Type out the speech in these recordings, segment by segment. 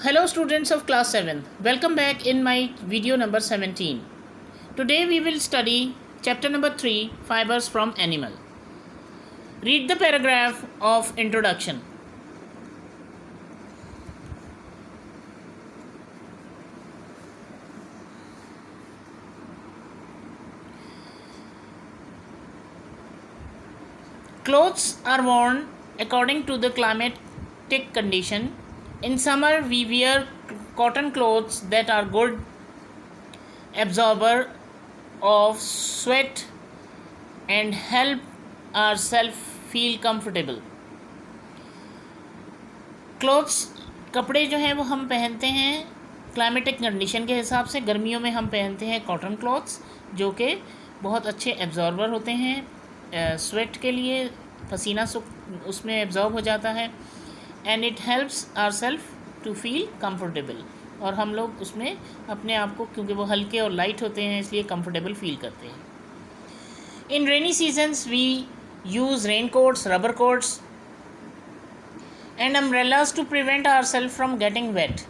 Hello students of class 7, welcome back in my video number 17. Today we will study chapter number 3, fibers from animal. Read the paragraph of introduction. Clothes are worn according to the climatic condition. In summer we wear cotton clothes that are good absorber of sweat and help ourselves feel comfortable. Clothes कपड़े जो हैं वो हम पहनते हैं climatic condition के हिसाब से. गर्मियों में हम पहनते हैं कॉटन क्लॉथ्स जो कि बहुत अच्छे एब्जॉर्बर होते हैं स्वेट के लिए, पसीना उसमें एब्जॉर्ब हो जाता है. And it helps ourself to feel comfortable, और हम लोग उसमें अपने आप को, क्योंकि वो हल्के और लाइट होते हैं, इसलिए कंफर्टेबल फील करते हैं. In rainy seasons we use rain coats, rubber coats and umbrellas to prevent ourselves from getting wet.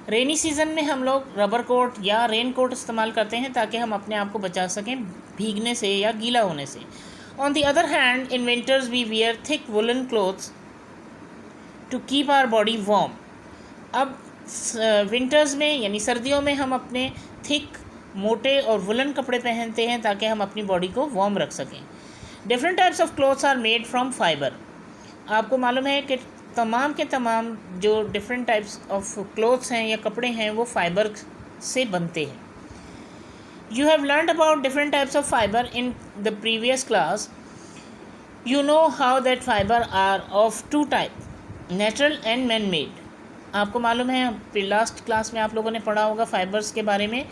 Rainy season में हम लोग रबर कोट या रेन कोट इस्तेमाल करते हैं ताकि हम अपने आप को बचा सकें भीगने से या गीला होने से. On the other hand in winters we wear thick woollen clothes to keep our body warm. अब विंटर्स में यानी सर्दियों में हम अपने थिक, मोटे और वुलन कपड़े पहनते हैं ताकि हम अपनी बॉडी को वार्म रख सकें. Different types of clothes are made from fibre. आपको मालूम है कि तमाम के तमाम जो डिफरेंट टाइप्स ऑफ क्लोथ्स हैं या कपड़े हैं वो फाइबर से बनते हैं. You have learned about different types of fibre in the previous class. You know how that fibre are of two type, natural and man made. आपको मालूम है लास्ट क्लास में आप लोगों ने पढ़ा होगा फाइबर्स के बारे में.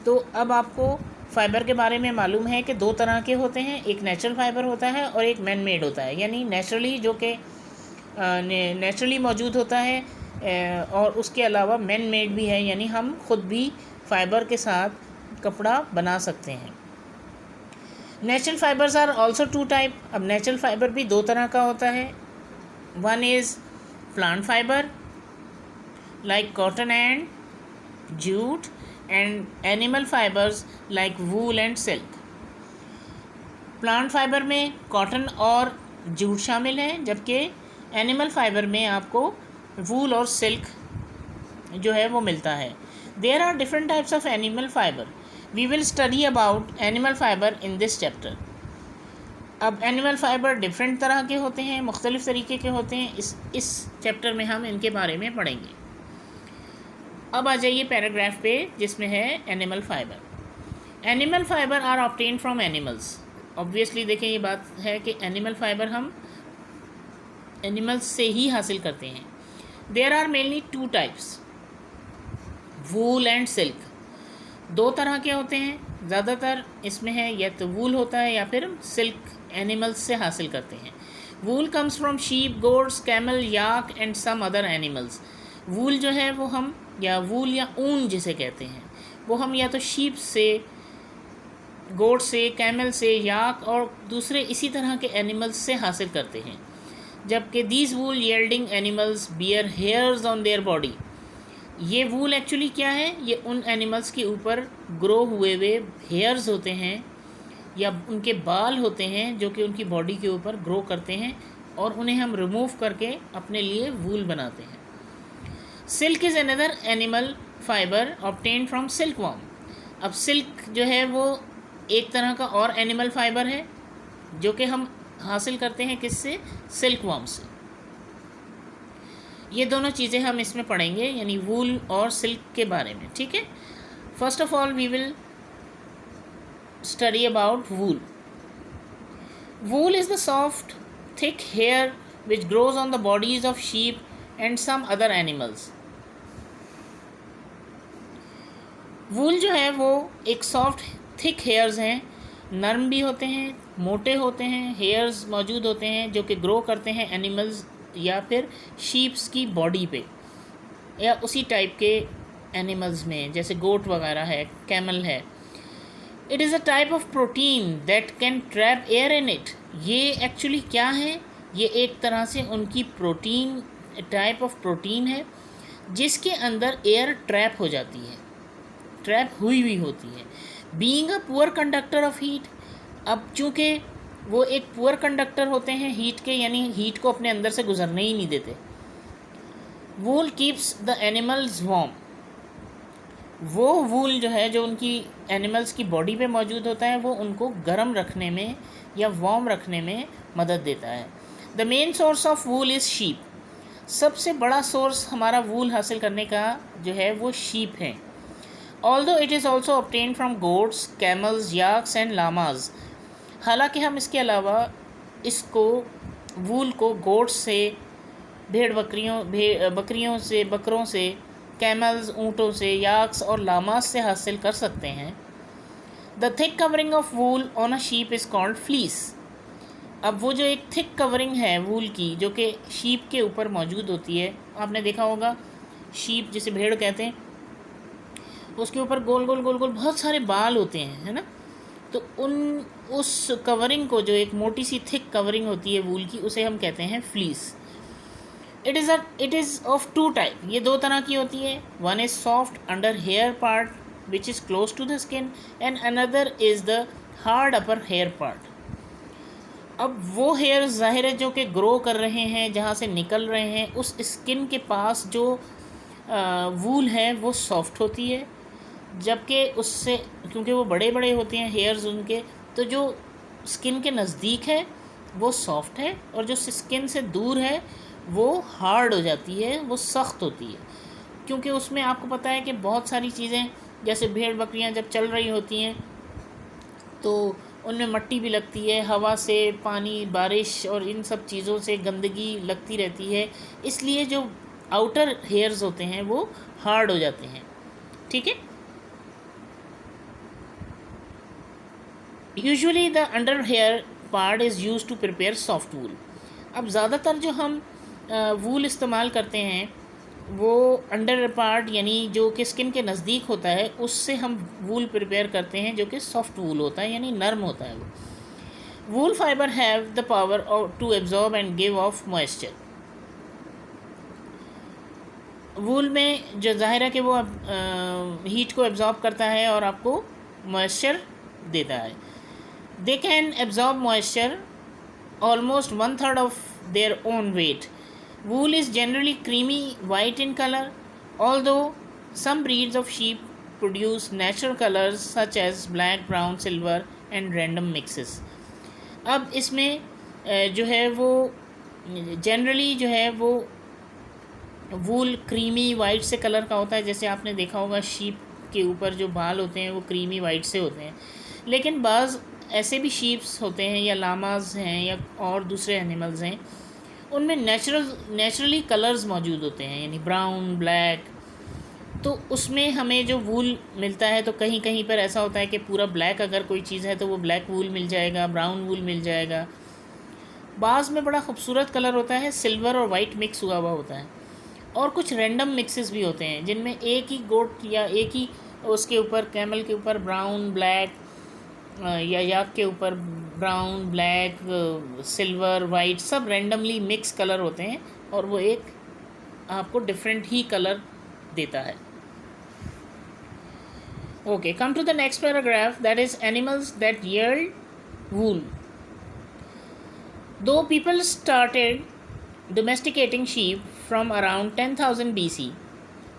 तो अब आपको फाइबर के बारे में मालूम है कि दो तरह के होते हैं, एक नेचुरल फाइबर होता है और एक मैन मेड होता है. यानी नेचुरली जो कि नेचुरली मौजूद होता है और उसके अलावा मैन मेड भी है, यानी हम खुद भी फाइबर के साथ कपड़ा बना सकते हैं. Natural fibres are also two type. अब नेचुरल फाइबर भी दो तरह का होता है. One is plant fibre like cotton and jute, and animal fibers like wool and silk. Plant fibre में कॉटन और जूट शामिल हैं, जबकि एनिमल फाइबर में आपको वूल और सिल्क जो है वो मिलता है. There are different types of animal fibre. We will study about animal fibre in this chapter. अब एनिमल फाइबर डिफरेंट तरह के होते हैं, मुख्तलिफ़ तरीके के होते हैं. इस चैप्टर में हम इनके बारे में पढ़ेंगे. अब आ जाइए पैराग्राफ पे जिसमें है animal fibre. Animal fibre are obtain from animals. Obviously देखें ये बात है कि एनिमल फाइबर हम एनिमल्स से ही हासिल करते हैं. There are mainly two types, wool and silk. दो तरह के होते हैं ज़्यादातर. इसमें है या तो वूल होता है या फिर सिल्क एनिमल्स से हासिल करते हैं. Wool comes from sheep, goats, camel, yak and some other animals. Wool जो है वो हम, या वूल या ऊन जिसे कहते हैं, वो हम या तो शीप से, गोट से, कैमल से, याक और दूसरे इसी तरह के एनिमल्स से हासिल करते हैं. जबकि these wool yielding animals bear hairs on their body. ये वूल एक्चुअली क्या है, ये उन एनिमल्स के ऊपर ग्रो हुए हुए हेयर्स होते हैं या उनके बाल होते हैं जो कि उनकी बॉडी के ऊपर ग्रो करते हैं, और उन्हें हम रिमूव करके अपने लिए वूल बनाते हैं. Silk is another animal fibre obtain from silkworm. अब सिल्क जो है वो एक तरह का और एनिमल फाइबर है जो कि हम हासिल करते हैं किससे, सिल्कवॉर्म से. ये दोनों चीज़ें हम इसमें पढ़ेंगे, यानी वूल और सिल्क के बारे में. ठीक है. First of all we will study about wool. Wool is the soft thick hair which grows on the bodies of sheep and some other animals. Wool जो है वो एक सॉफ्ट थिक हेयर्स हैं, नरम भी होते हैं, मोटे होते हैं, हेयर्स मौजूद होते हैं जो कि ग्रो करते हैं एनिमल्स या फिर शीप्स की बॉडी पे या उसी टाइप के एनिमल्स में, जैसे गोट वगैरह है, कैमल है. It is a type of protein that can trap air in it. ये एक्चुअली क्या है, ये एक तरह से उनकी प्रोटीन, टाइप ऑफ प्रोटीन है जिसके अंदर एयर ट्रैप हो जाती है, ट्रैप हुई हुई होती है। Being a poor conductor of heat, अब चूँकि वो एक पुअर कंडक्टर होते हैं हीट के, यानी हीट को अपने अंदर से गुजरने ही नहीं देते। वूल कीप्स द एनिमल्स वार्म, वो वूल जो है जो उनकी एनिमल्स की बॉडी पे मौजूद होता है वो उनको गर्म रखने में या वार्म रखने में मदद देता है। The main source of wool is sheep, सबसे बड़ा सोर्स हमारा वूल हासिल करने का जो है वो शीप है। Although it is also obtain from goats, camels, yaks and llamas, हालांकि हम इसके अलावा इसको वूल को गोट्स से, बकरियों से, बकरों से, कैमल्स ऊँटों से, याक्स और लामास से हासिल कर सकते हैं। The thick covering of wool on a sheep is called fleece, अब वो जो एक थिक कवरिंग है वूल की जो कि शीप के ऊपर मौजूद होती है, आपने देखा होगा शीप जिसे भेड़ कहते हैं, उसके ऊपर गोल गोल गोल गोल बहुत सारे बाल होते हैं, है ना। तो उस कवरिंग को, जो एक मोटी सी थिक कवरिंग होती है वूल की, उसे हम कहते हैं fleece. It is of two type, ये दो तरह की होती है। One is soft under hair part which is close to the skin and another is the hard upper hair part. अब वो हेयर ज़ाहिर है जो कि ग्रो कर रहे हैं, जहाँ से निकल रहे हैं, उस स्किन के पास जो वूल है वो सॉफ्ट होती है, जबकि उससे, क्योंकि वो बड़े बड़े होते हैं हेयर्स उनके, तो जो स्किन के नज़दीक है वो सॉफ्ट है और जो स्किन से दूर है वो हार्ड हो जाती है, वो सख्त होती है। क्योंकि उसमें आपको पता है कि बहुत सारी चीज़ें, जैसे भेड़ बकरियां जब चल रही होती हैं तो उनमें मट्टी भी लगती है, हवा से, पानी, बारिश और इन सब चीज़ों से गंदगी लगती रहती है, इसलिए जो आउटर हेयर्स होते हैं वो हार्ड हो जाते हैं। ठीक है। Usually the under hair part is use to prepare soft wool, अब ज़्यादातर जो हम वूल इस्तेमाल करते हैं वो अंडर पार्ट यानी जो कि स्किन के नज़दीक होता है, उससे हम वूल प्रिपेयर करते हैं जो कि सॉफ्ट वूल होता है, यानी नर्म होता है वो। Wool fibre have the power to absorb and give off moisture, wool में जो ज़ाहिर है कि वो हीट को एब्जॉर्ब करता है और आपको मॉइस्चर देता है। They can absorb moisture almost 1/3 of their own weight. Wool is generally creamy white in color, although some breeds of sheep produce natural colors such as black, brown, silver and random mixes. अब इसमें जो है वो generally जो है वो वूल creamy white से colour का होता है, जैसे आपने देखा होगा शीप के ऊपर जो बाल होते हैं वो क्रीमी वाइट से होते हैं। लेकिन बाज़ ऐसे भी शीप्स होते हैं या लामाज हैं या और दूसरे एनिमल्स हैं, उनमें नेचुरली कलर्स मौजूद होते हैं, यानी ब्राउन, ब्लैक। तो उसमें हमें जो वूल मिलता है तो कहीं कहीं पर ऐसा होता है कि पूरा ब्लैक अगर कोई चीज़ है तो वो ब्लैक वूल मिल जाएगा, ब्राउन वूल मिल जाएगा। बाज़ में बड़ा खूबसूरत कलर होता है, सिल्वर और वाइट मिक्स हुआ हुआ होता है। और कुछ रैंडम मिक्सेस भी होते हैं जिनमें एक ही गोट या एक ही उसके ऊपर, कैमल के ऊपर ब्राउन, ब्लैक, या याक के ऊपर ब्राउन, ब्लैक, सिल्वर, वाइट, सब रैंडमली मिक्स कलर होते हैं और वो एक आपको डिफरेंट ही कलर देता है। Okay, come to the next paragraph, that is animals that yield wool. Though people started domesticating sheep from around 10,000 BC.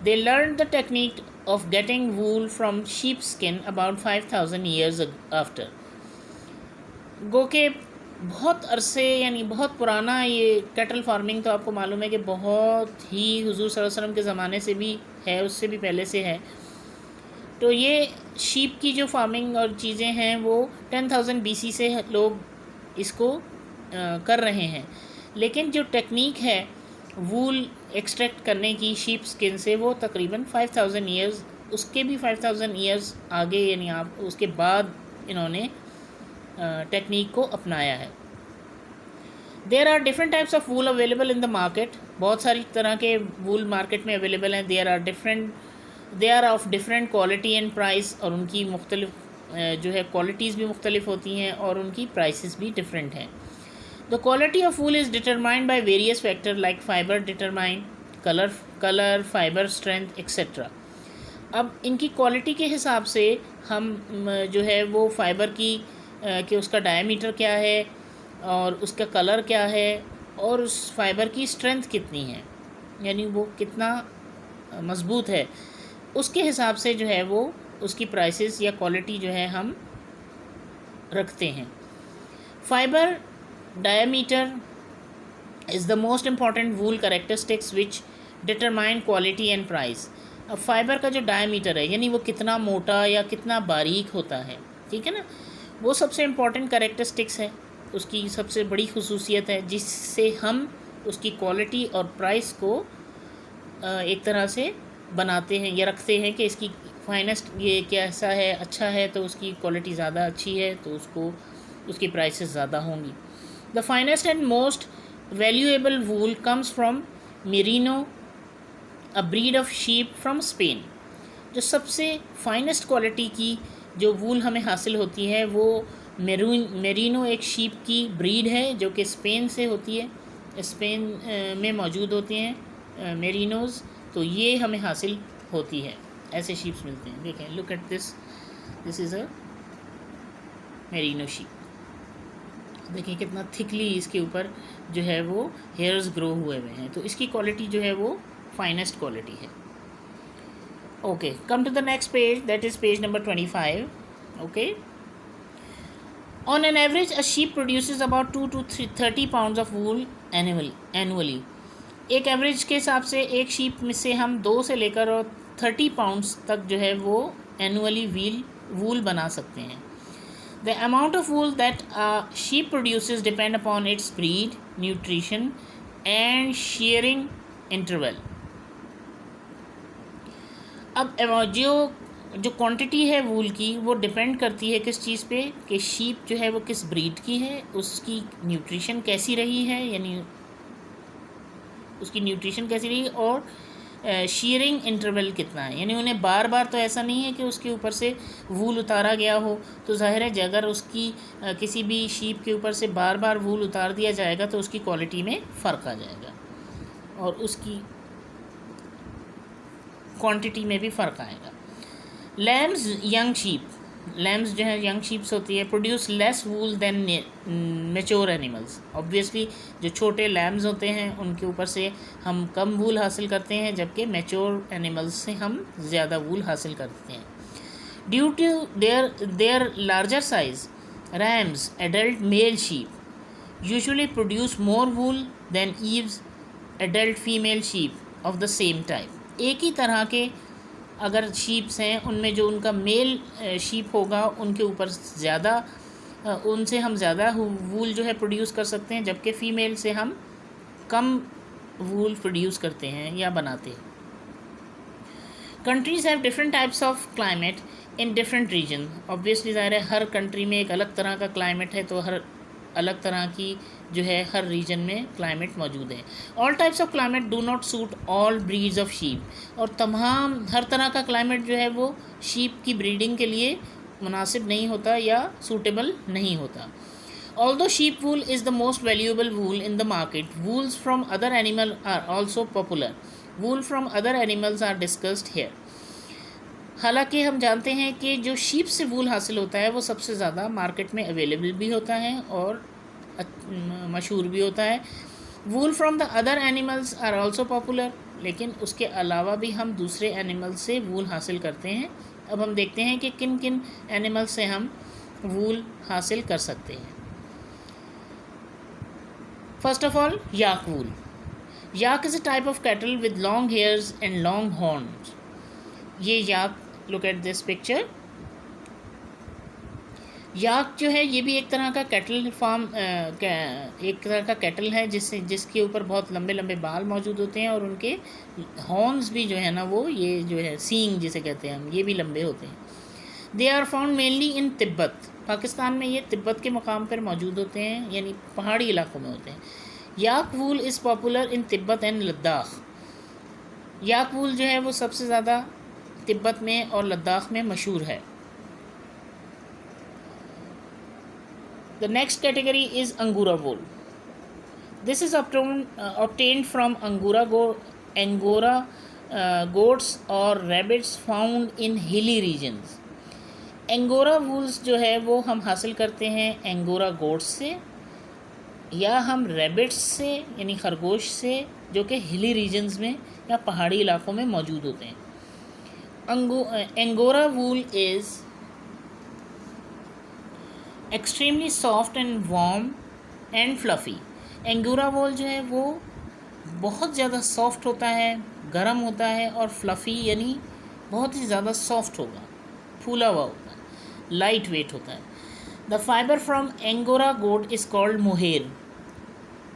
They learned the technique of getting wool from sheepskin about 5,000 years after. गो के बहुत अरसे, यानी बहुत पुराना ये cattle farming तो आपको मालूम है कि बहुत ही हुजूर सल्लल्लाहु अलैहि वसल्लम के ज़माने से भी है, उससे भी पहले से है। तो ये शीप की जो फार्मिंग और चीज़ें हैं वो 10,000 BC से लोग इसको कर रहे हैं। लेकिन जो टेक्निक है वूल एक्सट्रैक्ट करने की शीप स्किन से, वो तकरीबन 5,000 ईयर्स, उसके भी 5,000 ईयर्स आगे, यानी आप उसके बाद इन्होंने टेक्निक को अपनाया है। There are different types of wool available in the market, बहुत सारी तरह के वूल मार्केट में अवेलेबल हैं। They are of different quality and price, और उनकी मुख्तलिफ जो है क्वालिटीज़ भी मुख्तलिफ होती हैं और उनकी प्राइसेस भी डिफरेंट हैं। The quality of wool is determined by various factors like fiber determine, colour, fibre strength etcetera. अब इनकी क्वालिटी के हिसाब से हम जो है वो फाइबर की कि उसका डायमीटर क्या है और उसका कलर क्या है और उस फाइबर की स्ट्रेंथ कितनी है, यानी वो कितना मज़बूत है, उसके हिसाब से जो है वो उसकी प्राइसेस या क्वालिटी जो है हम रखते हैं। Fibre diameter is the most important wool characteristics which determine quality and price. अब फाइबर का जो डायमीटर है, यानी वो कितना मोटा या कितना बारीक होता है, ठीक है ना, वो सबसे इम्पॉर्टेंट कैरेक्टरिस्टिक्स है, उसकी सबसे बड़ी खसूसियत है, जिससे हम उसकी क्वालिटी और प्राइस को एक तरह से बनाते हैं या रखते हैं कि इसकी फाइनेस्ट ये कैसा है, अच्छा है तो उसकी क्वालिटी ज़्यादा अच्छी है तो उसकी प्राइसेस ज़्यादा होंगी। The finest and most valuable wool comes from merino, a breed of sheep from Spain. जो सबसे फाइनेस्ट क्वालिटी की जो वूल हमें हासिल होती है वो मेरिनो एक शीप की ब्रीड है जो कि स्पेन से होती है, स्पेन में मौजूद होती हैं मेरिनोज़, तो ये हमें हासिल होती है, ऐसे शीप्स मिलते हैं। देखें, look at this is a merino sheep. देखिए कितना थिकली इसके ऊपर जो है वो हेयर्स ग्रो हुए हैं, तो इसकी क्वालिटी जो है वो फाइनेस्ट क्वालिटी है। Okay, come to the next page, that is page number 25. Okay, on an average a sheep produces about 2 to 30 pounds of wool annually. एक एवरेज के हिसाब से एक शीप में से हम 2 से लेकर और 30 पाउंड्स तक जो है वो एनुअली वूल बना सकते हैं। The amount of wool that a sheep produces depend upon its breed, nutrition and sharing interval. अब जो क्वांटिटी है वूल की वो डिपेंड करती है किस चीज़ पे, कि शीप जो है वो किस ब्रीड की है, उसकी न्यूट्रिशन कैसी रही है, यानी उसकी न्यूट्रिशन कैसी रही, और शीयरिंग इंटरवल कितना है, यानी उन्हें बार बार तो ऐसा नहीं है कि उसके ऊपर से वूल उतारा गया हो, तो जाहिर है अगर उसकी किसी भी शीप के ऊपर से बार बार वूल उतार दिया जाएगा तो उसकी क्वालिटी में फ़र्क आ जाएगा और उसकी क्वांटिटी में भी फ़र्क आएगा। लैम्स यंग शीप, लैम्स जो है यंग शीप्स होती है, प्रोड्यूस लेस वूल देन मैच्योर एनिमल्स। ऑब्वियसली जो छोटे लैम्स होते हैं उनके ऊपर से हम कम वूल हासिल करते हैं, जबकि मैच्योर एनिमल्स से हम ज़्यादा वूल हासिल करते हैं। Due to their larger size, rams adult male sheep usually produce more wool than ewes adult female sheep of the same type. एक ही तरह के अगर शीप्स हैं उनमें जो उनका मेल शीप होगा उनके ऊपर ज़्यादा, उनसे हम ज़्यादा वूल जो है प्रोड्यूस कर सकते हैं, जबकि फ़ीमेल से हम कम वूल प्रोड्यूस करते हैं या बनाते हैं। Countries have different types of climate in different region. Obviously ज़ाहिर है हर कंट्री में एक अलग तरह का क्लाइमेट है, तो हर अलग तरह की जो है हर रीजन में क्लाइमेट मौजूद है। All types of climate do not suit all breeds of sheep, और तमाम हर तरह का क्लाइमेट जो है वो शीप की ब्रीडिंग के लिए मुनासिब नहीं होता या सूटेबल नहीं होता। Although sheep wool is the most valuable wool in the market, wools from other animal are also popular, wool from other animals are discussed here. हालांकि हम जानते हैं कि जो शीप से वूल हासिल होता है वो सबसे ज़्यादा मार्केट में अवेलेबल भी होता है और मशहूर भी होता है। Wool from the other animals are also popular, लेकिन उसके अलावा भी हम दूसरे एनिमल से वूल हासिल करते हैं। अब हम देखते हैं कि किन किन एनिमल से हम वूल हासिल कर सकते हैं। First of all, yak wool. Yak is a type of cattle with long hairs and long horns. ये याक, लुक एट दिस पिक्चर। याक जो है ये भी एक तरह का कैटल फार्म, एक तरह का कैटल है जिसके ऊपर बहुत लंबे लंबे बाल मौजूद होते हैं और उनके हॉर्न्स भी जो है ना वो ये जो है सींग जिसे कहते हैं हम, ये भी लंबे होते हैं। They are found mainly in Tibet, Pakistan में ये तिब्बत के मकाम पर मौजूद होते हैं, यानी पहाड़ी इलाकों में होते हैं। Yak wool is popular in Tibet and Ladakh. Yak wool जो है वो सबसे ज़्यादा तिब्बत में और लद्दाख में मशहूर है। The next category is Angora wool. This is obtained from Angora Angora goats और rabbits found in hilly regions. Angora wools जो है वो हम हासिल करते हैं एंगोरा गोट्स से या हम रैबिट्स से यानी खरगोश से, जो कि हिली रीजन्स में या पहाड़ी इलाकों में मौजूद होते हैं। Angora wool is extremely soft and warm and fluffy. Angora wool जो है वो बहुत ज़्यादा सॉफ्ट होता है, गर्म होता है और फ्लफ़ी यानी बहुत ही ज़्यादा सॉफ्ट होगा, फूला हुआ होता है, लाइट वेट होता है। The fibre from Angora goat is called mohair.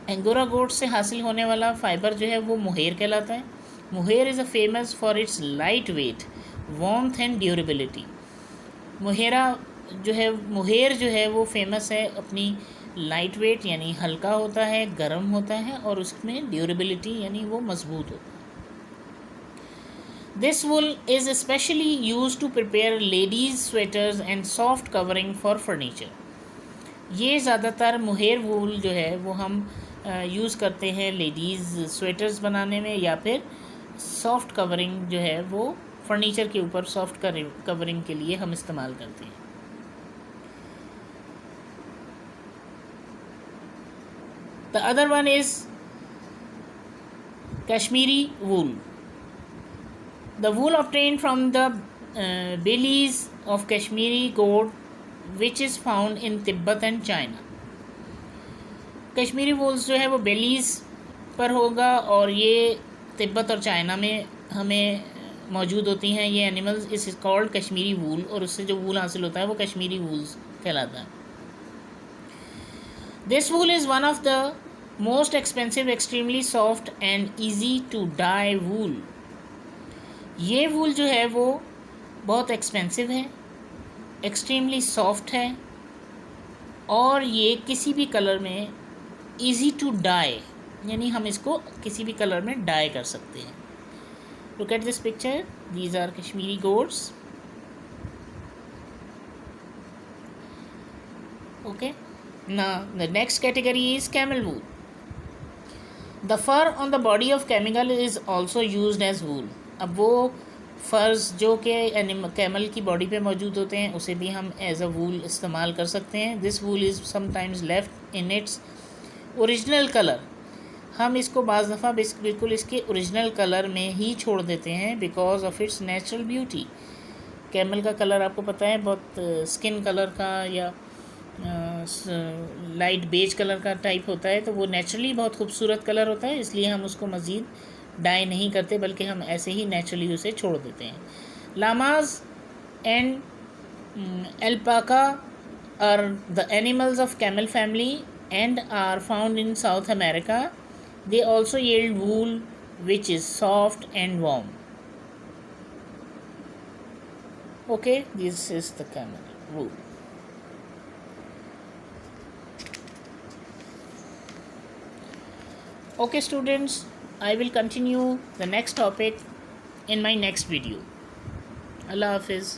Angora goat से हासिल होने वाला फ़ाइबर जो है वो मोहेर कहलाता है। Mohair is a famous for its light weight, warmth and durability. Mohair जो है वो फेमस है अपनी लाइट वेट यानी हल्का होता है, गर्म होता है और उसमें ड्यूरेबिलिटी यानी वो मजबूत होता है। This wool is specially use to prepare ladies sweaters and soft covering for furniture. ये ज़्यादातर मोहेर वूल जो है वो हम यूज़ करते हैं लेडीज़ स्वेटर्स बनाने में या फिर सॉफ्ट कवरिंग जो है वो फर्नीचर के ऊपर सॉफ्ट कवरिंग के लिए हम इस्तेमाल करते हैं। The other one is Kashmiri wool. The wool obtained from the bellies of Kashmiri goat which is found in Tibet and China. Kashmiri wools जो है वो बेलीज़ पर होगा और ये तिब्बत और चाइना में हमें मौजूद होती हैं। ये एनिमल्स इस कॉल्ड कश्मीरी वूल और उससे जो वूल हासिल होता है वो कश्मीरी वूल्स कहलाता है। This wool is one of the most expensive, extremely soft and easy to dye wool. ये वूल जो है वो बहुत एक्सपेंसिव है, एक्सट्रीमली सॉफ्ट है और ये किसी भी कलर में ईजी टू डाई यानी हम इसको किसी भी कलर में डाई कर सकते हैं। Look at this picture, these are Kashmiri goats. Okay, now the next category is camel wool. The fur on the body of camel is also used as wool. अब वो फर्स जो कि कैमल की बॉडी पे मौजूद होते हैं उसे भी हम एज अ वूल इस्तेमाल कर सकते हैं। This wool is sometimes left in its original colour. हम इसको बाज़ दफ़ा बिल्कुल इसके ओरिजिनल कलर में ही छोड़ देते हैं because of its natural beauty. Camel का कलर आपको पता है बहुत स्किन कलर का या लाइट बेज कलर का टाइप होता है, तो वो नेचुरली बहुत खूबसूरत कलर होता है, इसलिए हम उसको मज़ीद डाई नहीं करते बल्कि हम ऐसे ही नेचुरली उसे छोड़ देते हैं। Llamas and alpaca are the animals of camel family and are found in South America. They also yield wool which is soft and warm. Okay, this is the camel wool. Okay students, I will continue the next topic in my next video. Allah Hafiz.